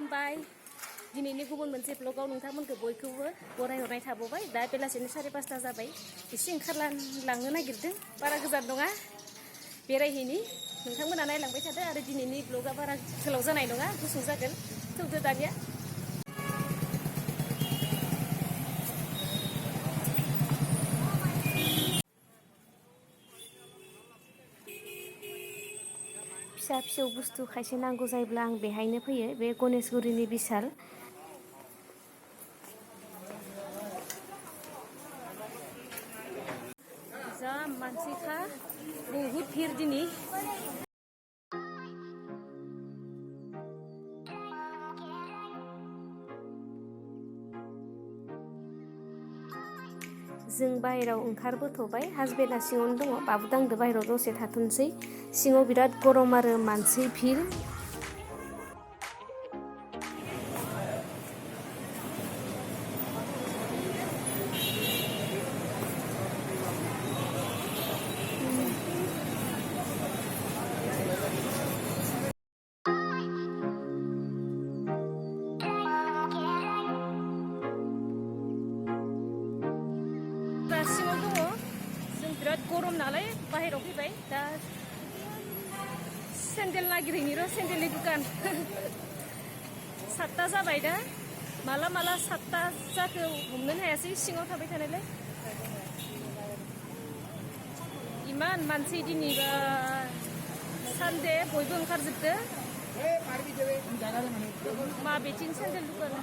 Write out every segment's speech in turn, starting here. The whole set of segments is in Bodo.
खुलुमबाय दिनैनि गुबुन मोनसे ब्लगाव नोंथांमोनखौ बयखौबो बरायहरनाय थाबावबाय दा बेलासिनि 5:30 जाबाय एसे ओंखारलांनो नागिरदों बारा गोजान नङा बेरायहैनि नोंथांमोना नायलांबाय थादो आरो दिनैनि ब्लगा बारा गोलाव जानाय नङा गुसुं जागोन थौदो दानिया फिसा फिसौ बुस्थु खायसे नांगौ जायोब्ला आं बेहायनो फैयो बे गणेशगुरिनि बिशाल जा मानसिखा बहुत भिर दिनै जों बाहेराव ओंखारबोथ'बाय हासबेन्डआ सिङावनो दङ बाबु दांदो बाहेराव दसे थाथ'नोसै सिङाव बिराद गरम आरो मानसि भिर सिङाव दङ जों बिराद गरम नालाय बाहेराव फैबाय दा सेन्देल नागिरहैनि र' सेन्देलनि दुकान 7ता जाबाय दा माला 7ता जाखो हमनोनो हायासै सिङाव थाबाय थानायलाय इमान मानसि दिनैबा सानदे बयबो ओंखारजोबदो माबेथिं सेन्देल दुकान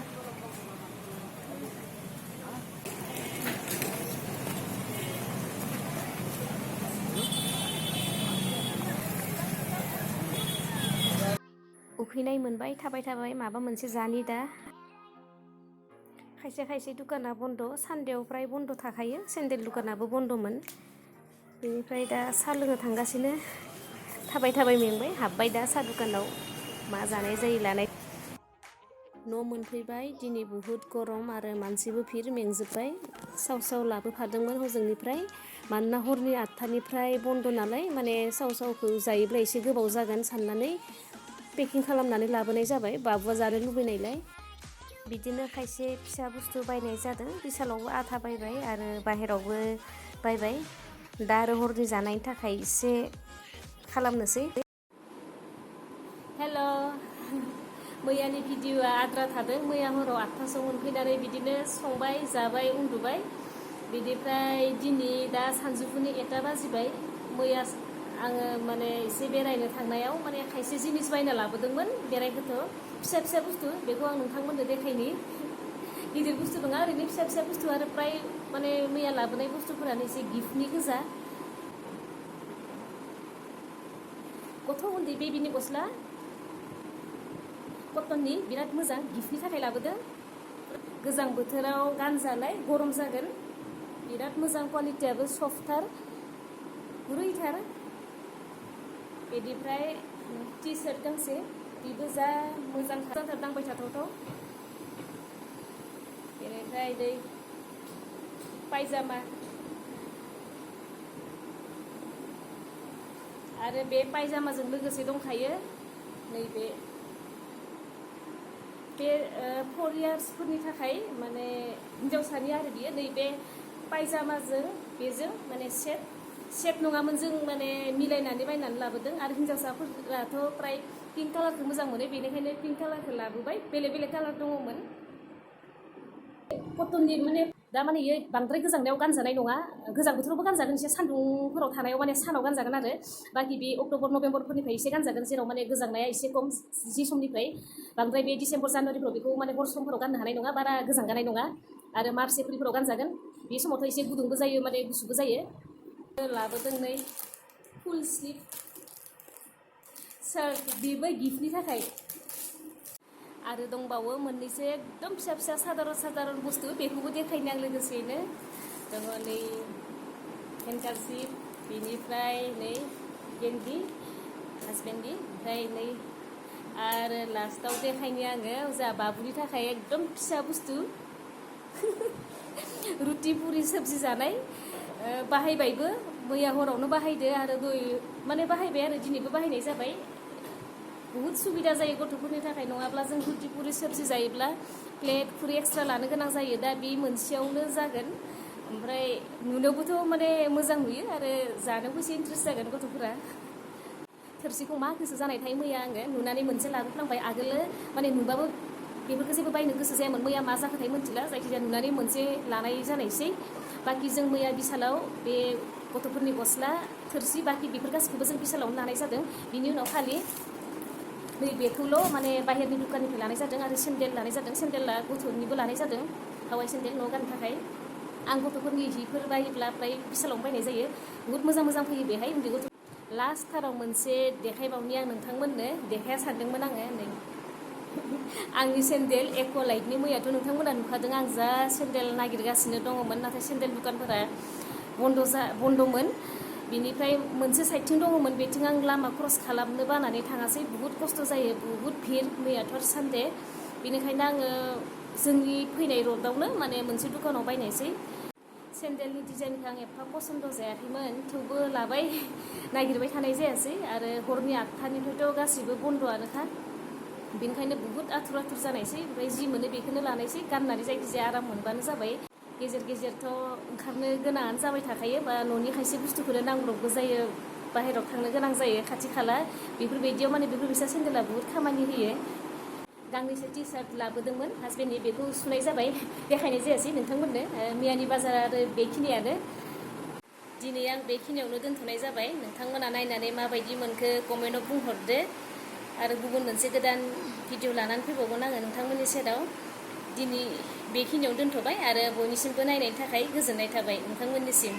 उखैनाय मोनबाय थाबाय थाबाय माबा मोनसे जानि दा खायसे खायसे दुकाना बन्द सानदेआव प्राय बन्द थाखायो सेन्देल दुकानाबो बन्दमोन बेनिफ्राय दा साहा लोंनो थांगासिनो थाबाय थाबाय मेंबाय हाबबाय दा साहा दुकानाव मा जानाय जायो लानाय न' मोनफैबाय दिनै बुहुत गरम आरो मानसिबो भिर मेंजोब्बाय साव साव लाबोफादोंमोन हजोंनिफ्राय मानोना हरनि 8टानिफ्राय बन्द नालाय माने साव सावखौ जायोब्ला एसे गोबाव जागोन साननानै पेकिं खालामनानै लाबोनाय जाबाय बाबुआ जानो लुबैनायलाय बिदिनो खायसे फिसा बुस्थु बायनाय जादों बिशालावबो आथा बायबाय आरो बाहेरावबो बायबाय दा आरो हरनि जानायनि थाखाय एसे खालामनोसै हेल' मैयानि भिडिअआ आद्रा थादों मैया हराव 8टासोआव मोनफैनानै बिदिनो संबाय जाबाय उन्दुबाय बिनिफ्राय दिनै दा सानजौफुनि 1टा बाजिबाय मैया आङो माने एसे बेरायनो थांनायाव माने खायसे जिनिस बायना लाबोदोंमोन बेरायखौथ' फिसा फिसा बुस्थु बेखौ आं नोंथांमोननो देखायनि गिदिर बुस्थु नङा ओरैनो फिसा फिसा बुस्थु आरो प्राय माने मैया लाबोनाय बुस्थुफोरानो एसे गिफ्टनि गोजा गथ' उन्दै बेबिनि गस्ला कटननि बिराद मोजां गिफ्टनि थाखाय लाबोदों गोजां बोथोराव गानजानाय गरम जागोन बिराद मोजां क्वालिटियाबो सफ्टथार गुरैथार बेनिफ्राय टि सार्ट गांसे बेबो जा मोजांथार दांबाय थाथावथाव बेनिफ्राय नै पायजामा आरो बे पायजामाजों लोगोसे दंखायो नैबे 4 इयार्सफोरनि थाखाय माने हिन्जावसानि आरो बियो नैबे पायजामाजों बेजों माने सेट नङामोन जों माने मिलायनानै बायनानै लाबोदों आरो हिन्जावसाफोराथ' प्राय पिंक कालारखौ मोजां मोनो बेनिखायनो पिंक कालारखौ लाबोबाय बेलेग बेलेग कालार दङमोन कटननि माने दा माने इयो बांद्राय गोजांनायाव गानजानाय नङा गोजां बोथोरावबो गानजागोन एसे सान्दुंफोराव थानायाव माने सानाव गानजागोन आरो बाखि बे अक्ट'बर नभेम्बरफोरनिफ्राय एसे गानजागोन जेराव माने गोजांनाया एसे खम जि समनिफ्राय बांद्राय बे डिसेम्बर जानुवारिफ्राव बेखौ माने हर समफोराव गाननो हानाय नङा बारा गोजांगानाय नङा आरो मार्च एप्रिलफोराव गानजागोन बे समावथ' एसे गुदुंबो जायो माने गुसुबो जायो लाबोदों नै फुल स्लिभ सार्ट बेबो गिफ्टनि थाखाय आरो दंबावो मोननैसो एकदम फिसा फिसा साधारन बुस्थु बेखौबो देखायनो आं लोगोसेयैनो दङ नै हेन्डकार्चिप बेनिफ्राय नै गेन्दि हासबेन्डनि ओमफ्राय नै आरो लास्टाव देखायनो आङो जा बाबुनि थाखाय एकदम फिसा बुस्थु रुटि पुरि सबजि जानाय बाहायबायबो मैया हरावनो बाहायदो आरो दय माने बाहायबाय आरो दिनैबो बाहायनाय जाबाय बुहुद सुबिदा जायो गथ'फोरनि थाखाय नङाब्ला जों रुटि पुरि सबजि जायोब्ला प्लेट खुरि एक्सट्रा लानो गोनां जायो दा बे मोनसेयावनो जागोन ओमफ्राय नुनोबोथ' माने मोजां नुयो आरो जानोबो एसे इन्ट्रेस्ट जागोन गथ'फोरा थोरसिखौ मा गोसो जानायथाय मैया आङो नुनानै मोनसे लाबोफ्लांबाय आगोलो माने नुबाबो बेफोरखौ जेबो बायनो गोसो जायामोन मैया मा जाखोथाय मिथिला जायखिजाया नुनानै मोनसे लानाय जानायसै बाखि जों मैया बिसालाव बे गथ'फोरनि गस्ला थोरसि बाखि बेफोर गासैखौबो जों बिसालावनो लानाय जादों बिनि उनाव खालि बेखौल' माने बाहेरनि दुखाननिफ्राय लानाय जादों आरो सेन्देल लानाय जादों सेन्देला गथ'निबो लानाय जादों हावाइ सेन्देल न'आव गाननो थाखाय आं गथ'फोरनि जिफोर बायोब्ला फ्राय बिसालावनो बायनाय जायो बुहुद मोजां मोजां फैयो बेहाय उन्दै गथ' लास्टथाराव मोनसे देखायबावनि आं नोंथांमोननो देखाया सानदोंमोन आङो नै आंनि सेन्देल एक'लाइटनि मैयाथ' नोंथांमोना नुखादों आं जा सेन्देल नागिरगासिनो दङमोन नाथाय सेन्देल दुखानफोरा बन्द'मोन बिनिफ्राय मोनसे साइडथिं दङमोन बेथिं आं लामा क्रस खालामनो बानानै थाङासै बुहुद खस्थ' जायो बुहुद भिर मैयाथ' सानडे बेनिखायनो आङो जोंनि फैनाय रडआवनो माने मोनसे दुखानाव बायनायसै सेन्देलनि डिजाइनखौ आं एफा पसन्द जायाखैमोन थेवबो लाबाय नागिरबाय थानाय जायासै आरो हरनि 8टानिफ्रायथ' गासिबो बन्द'आनोखा बेनिखायनो बुहुद आथुर जानायसै ओमफ्राय जि मोनो बेखौनो लानायसै गाननानै जायखिजाया आराम मोनबानो जाबाय गेजेर गेजेरथ' ओंखारनो गोनाङानो जाबाय थाखायो बा न'नि खायसे बुस्थुखौनो नांब्रबगौ जायो बाहेरायाव थांनो गोनां जायो खाथि खाला बेफोरबायदियाव माने बेफोरबायसा सेन्देला बुहुद खामानि होयो गांनैसो टि सार्ट लाबोदोंमोन हासबेन्डनि बेखौ सुनाय जाबाय देखायनाय जायासै नोंथांमोननो मियानि बाजार आरो बेखिनियानो दिनै आं बेखिनियावनो दोनथ'नाय जाबाय नोंथांमोना नायनानै माबायदि मोनखो कमेन्टआव बुंहरदो आरो गुबुन मोनसे गोदान भिडिअ लानानै फैबावगोन आङो नोंथांमोननि सेराव दिनै बेखिनियाव दोनथ'बाय आरो बयनिसिमबो नायनायनि थाखाय गोजोननाय थाबाय नोंथांमोननिसिम